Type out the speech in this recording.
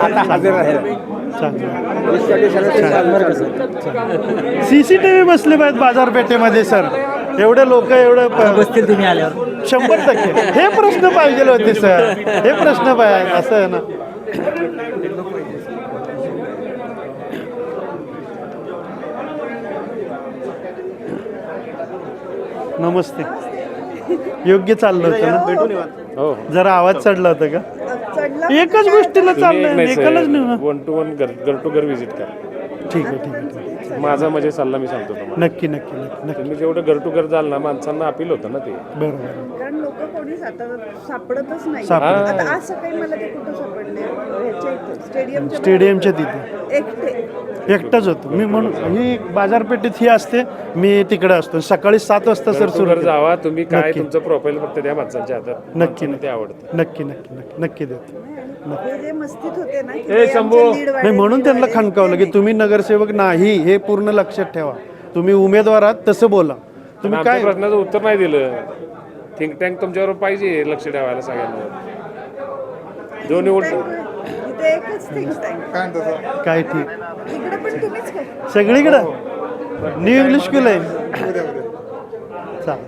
आता हजर राहील. CCTV बसले पाहिजेत बाजारपेठेमध्ये सर. एवढे लोक एवढं बसतील तुम्ही आल्यावर. 100%. हे प्रश्न पाहिजे होते सर. हे प्रश्न पाहिजे असं आहे ना. नमस्ते. योग्य चाललं होतं ना. हो जरा आवाज चढला होता का? एकच गोष्टीला चाललंय एकालाच नाही. 1 to 1 घर टू घर व्हिजिट करा. ठीक आहे ठीक आहे. माझा म्हणजे सल्ला मी सांगतो तुम्हाला. नक्की नक्की नक्की नक्की. तुम्ही जेवढं घर टू घर जाल ना माणसांना अपील होतं ना ते. बरोबर. कारण लोक कोणीच आता सापडतच नाही. सापडत आता आज सकाळी मला ते कुठं सापडले ह्याच्या इथे स्टेडियमच्या तिथे एकटे एकटाच होतो मी. म्हणून ही बाजारपेठेत ही असते, मी तिकडे असतो. सकाळी 7 वाजता सर घर टू सुरू घर जावा तुम्ही. काय नक्की. तुमचं प्रोफाईल फक्त त्या माणसांच्या हातात. नक्की माणसांना ते आवडतं. नक्की नक्की नक्की नक्की देतो. हे जे मस्तीत होते ना की ए, ते शंभू. आमचे lead वाले, नाही म्हणून lead त्यांना वाले, खणकावलं की तुम्ही नगरसेवक नाही हे पूर्ण लक्षात ठेवा. तुम्ही उमेदवार आहात तसं बोला. तुम्ही आमच्या काय प्रश्नाचं उत्तर नाही दिलं. थिंक टँक तुमच्यावर पाहिजे लक्ष ठेवायला सगळ्यांवर. जो निवड इथे एकच थिंक टँक. काय ठीक इकडे पण तुम्हीच काय सगळीकडं न्यू इंग्लिश स्कूल आहे. चालेल.